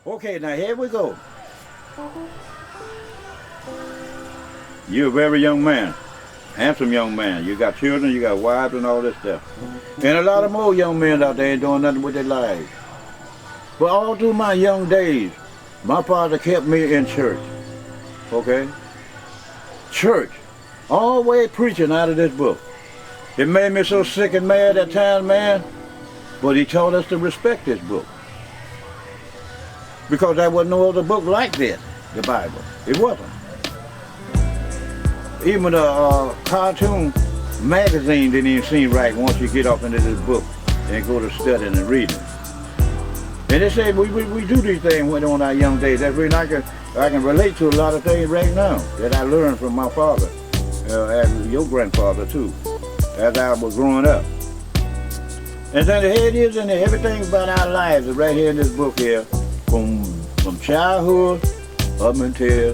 Okay, now here we go. You're a very young man, handsome young man. You got children, you got wives and all this stuff. And a lot of more young men out there ain't doing nothing with their lives. But all through my young days, my father kept me in church. Okay? Church. Always preaching out of this book. It made me so sick and mad at times, man. But he taught us to respect this book. Because there was no other book like this, the Bible. It wasn't. Even the cartoon magazine didn't even seem right once you get off into this book and go to studying and reading. And they say we do these things when on our young days. That's really I can relate to a lot of things right now that I learned from my father, and your grandfather too, as I was growing up. And then here it is, and everything about our lives is right here in this book here, from childhood up until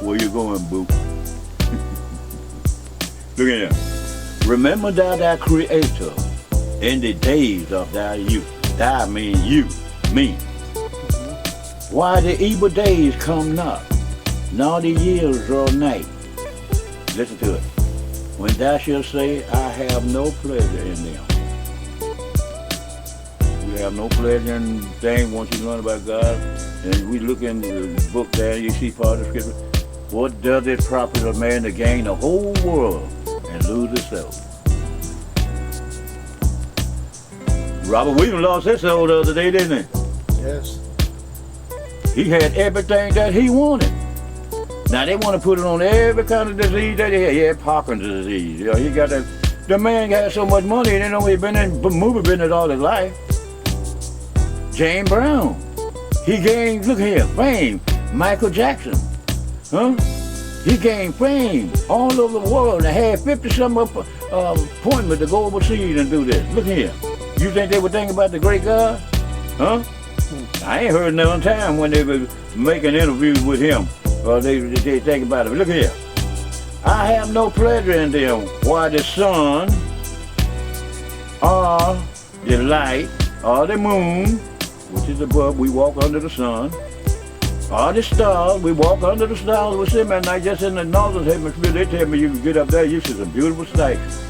where you going, boo? Look at here. Remember thou thy Creator in the days of thy youth. Thou mean you, me. Why the evil days come not, nor the years draw nigh. Listen to it. When thou shalt say, I have no pleasure in them. We have no pleasure in things once you learn about God. And we look in the book there, you see part of the scripture. What does it profit a man to gain the whole world and lose his soul? Robert Williams lost his soul the other day, didn't he? Yes. He had everything that he wanted. Now they want to put it on every kind of disease that he had. He had Parkinson's disease. You know, he got that. The man got so much money, he didn't know he'd been in movie business all his life. James Brown. He gained, look here, fame. Michael Jackson. Huh? He gained fame all over the world and had 50-some appointments to go overseas and do this. Look here. You think they would think about the great God? Huh? I ain't heard no time when they were making interviews with him. Or they think about it. Look here. I have no pleasure in them. Why the sun, or the light, or the moon, which is above, we walk under the sun, or the stars, we walk under the stars. We see them at night, just in the northern hemisphere. They tell me you can get up there, you see some beautiful sights.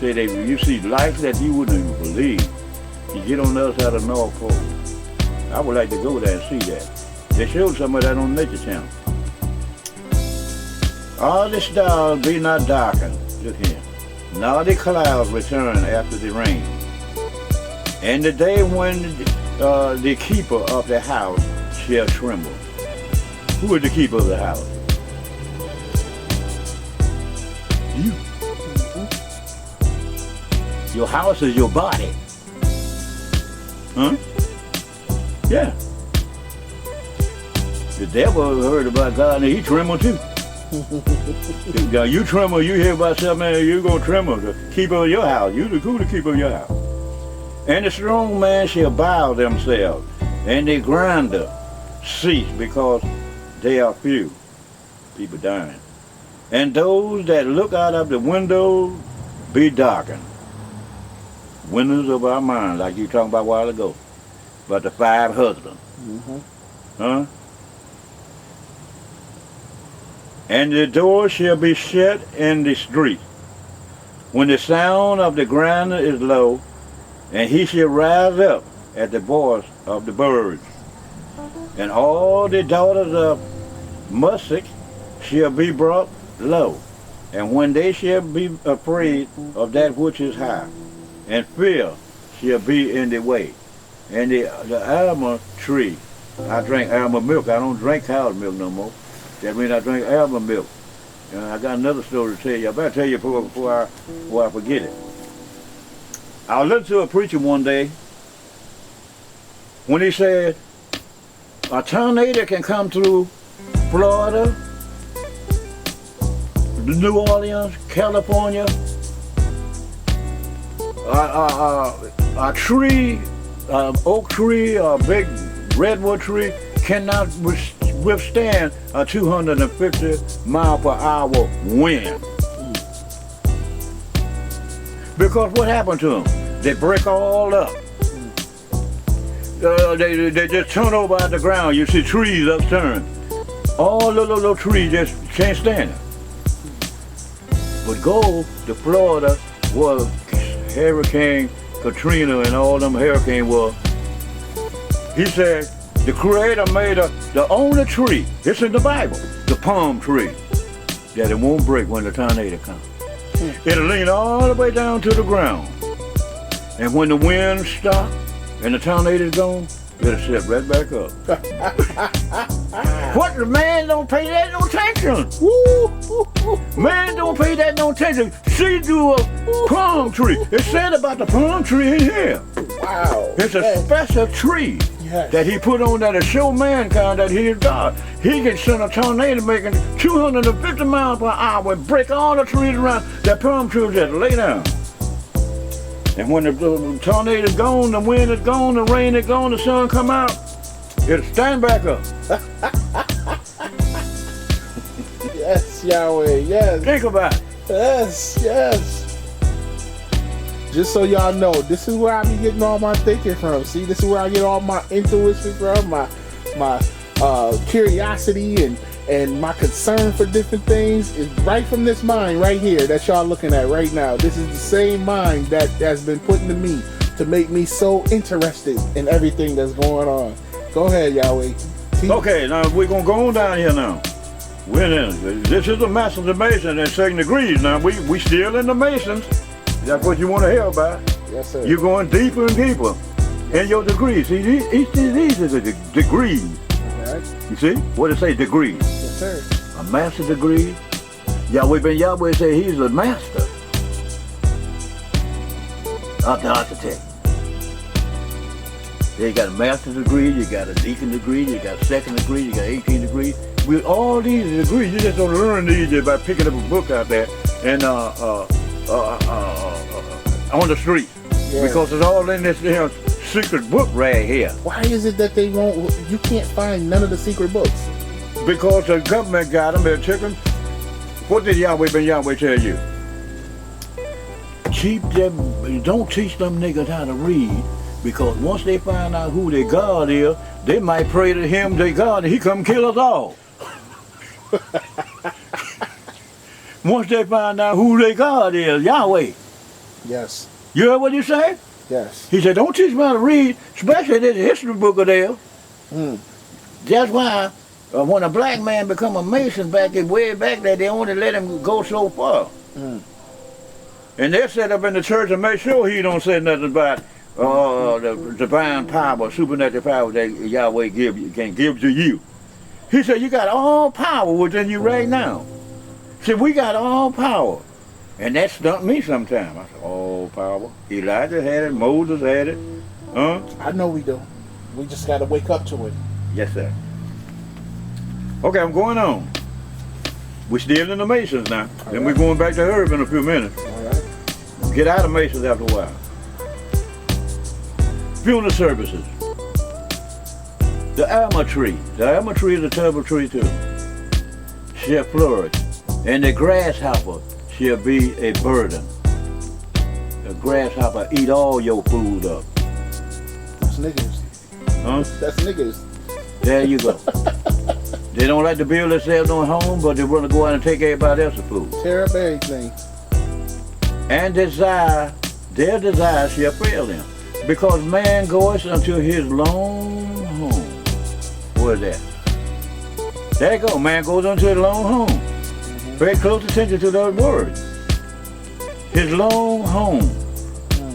Say you see lights that you wouldn't even believe. You get on the other side of the North Pole. I would like to go there and see that. They showed some of that on Nature Channel. All the stars be not darkened, look here, nor the clouds return after the rain. And the day when the keeper of the house shall tremble. Who is the keeper of the house? You. Your house is your body. Huh? Yeah. The devil heard about God and he trembled too. You tremble, you hear about something, you gonna tremble. The keeper of your house, you the keeper of your house. And the strong man shall bow themselves, and the grinder cease, because they are few. People dying. And those that look out of the window be darkened. Windows of our mind, like you talking about a while ago. But the 5 husbands. Mm-hmm. Huh? And the door shall be shut in the street, when the sound of the grinder is low, and he shall rise up at the voice of the birds. And all the daughters of music shall be brought low, and when they shall be afraid of that which is high, and fear shall be in the way. And the almond tree, I drink almond milk, I don't drink cow's milk no more. That means I drink almond milk. And I got another story to tell you. I better tell you before I forget it. I listened to a preacher one day when he said, a tornado can come through Florida, New Orleans, California. A tree, oak tree, a big redwood tree cannot withstand a 250 mile per hour wind. Because what happened to them? They break all up. they just turn over out the ground. You see trees upturned. All the little trees just can't stand it. But go to Florida where Hurricane Katrina and all them hurricanes were. He said the Creator made the only tree, it's in the Bible, the palm tree, that it won't break when the tornado comes. It'll lean all the way down to the ground. And when the wind stops and the tornado's gone, it'll sit right back up. What, the man don't pay that no attention. Man don't pay that no attention. See through a palm tree. It said about the palm tree in here. Wow. It's a special tree that he put on there to show mankind that he is God. He can send a tornado making 250 miles per hour and break all the trees around that palm tree just lay down. And when the tornado's gone, the wind is gone, the rain is gone, the sun come out, it'll stand back up. Yes, Yahweh, yes. Think about it. Yes. Just so y'all know, this is where I be getting all my thinking from. See, this is where I get all my intuition from, my curiosity and my concern for different things is right from this mind right here that y'all looking at right now. This is the same mind that has been put into me to make me so interested in everything that's going on. Go ahead, Yahweh. Okay, now we're going to go on down here now. We're in. This is the Masters of Masons in 2nd degrees. Now, we still in the Masons. That's what you want to hear about. Yes, sir. You're going deeper and deeper in your degrees. See, each of these is a degree. Right. You see? What does it say, degree? Yes, sir. A master degree. Yahweh said he's a master of the architect. You got a master's degree, you got a deacon degree, you got a 2nd degree, you got 18 degrees. With all these degrees, you just don't learn these by picking up a book out there and on the street. Yeah. Because it's all in this secret book right here. Why is it that you can't find none of the secret books? Because the government got them, they're checking. What did Yahweh tell you? Keep them, don't teach them niggas how to read, because once they find out who their God is, they might pray to him, their God, and he come kill us all. Once they find out who their God is, Yahweh. Yes. You heard what he said? Yes. He said, don't teach them how to read, especially this history book of theirs. That's why when a black man become a Mason way back there, they only let him go so far. And they're set up in the church to make sure he don't say nothing about the divine power, supernatural power that Yahweh can give to you. He said, you got all power within you right now. See, we got all power. And that stumped me sometime. I said, all power. Elijah had it, Moses had it. I know we do. We just got to wake up to it. Yes, sir. Okay, I'm going on. We're still in the Masons now. All then right. We're going back to Herb in a few minutes. All right. Get out of Masons after a while. Funeral services. The alma tree. The alma tree is a terrible tree too. Shall flourish. And the grasshopper shall be a burden. The grasshopper eat all your food up. That's niggas. Huh? That's niggas. There you go. They don't like to build themselves no home, but they want to go out and take everybody else's food. Tear up everything. And their desire shall fail them. Because man goeth unto his lone home. Where is that? There you go. Man goes unto his lone home. Pay close attention to those words. His lone home.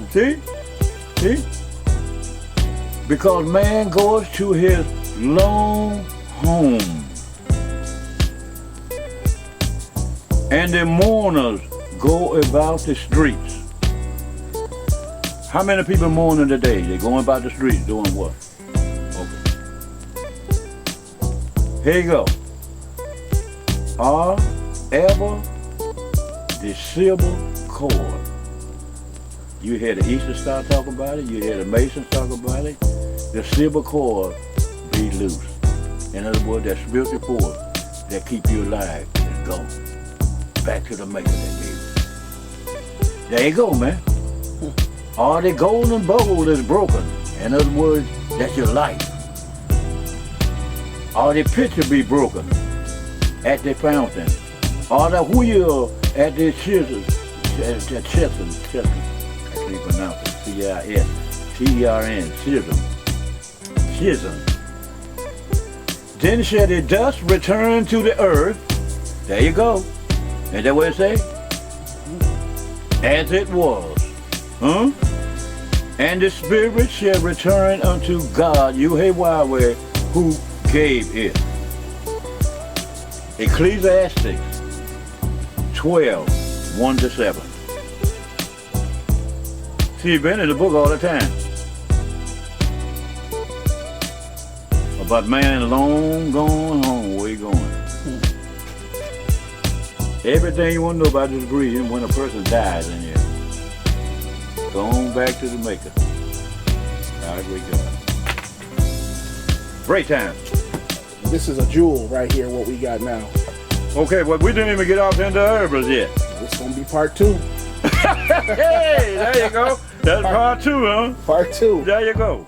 See? See? Because man goes to his lone home. And the mourners go about the streets. How many people mourning today? They're going about the streets doing what? Okay. Here you go. Are ever the silver cord. You hear the Easter Star talk about it, you hear the Masons talk about it. The silver cord be loose. In other words, that spiritual force that keep you alive and go back to the maker that gave you. There you go, man. All the golden bowl is broken. In other words, That's your life. All the pitcher be broken at the fountain. All the wheel at the scissors. I can't pronounce it. C-I-S-T-E-R-N. Schism. Then shall the dust return to the earth. There you go. Ain't that what it say? As it was. Huh? And the spirit shall return unto God, Yahweh, who gave it. Ecclesiastes 12, 1-7. See, you've been in the book all the time. About man long gone home, where you going? Everything you want to know about this breathing when a person dies in here. Go on back to the maker. All right, we go. Break time. This is a jewel right here, what we got now. Okay, well, we didn't even get off into herbals yet. It's going to be part 2. Hey, there you go. That's part 2, huh? Part 2. There you go.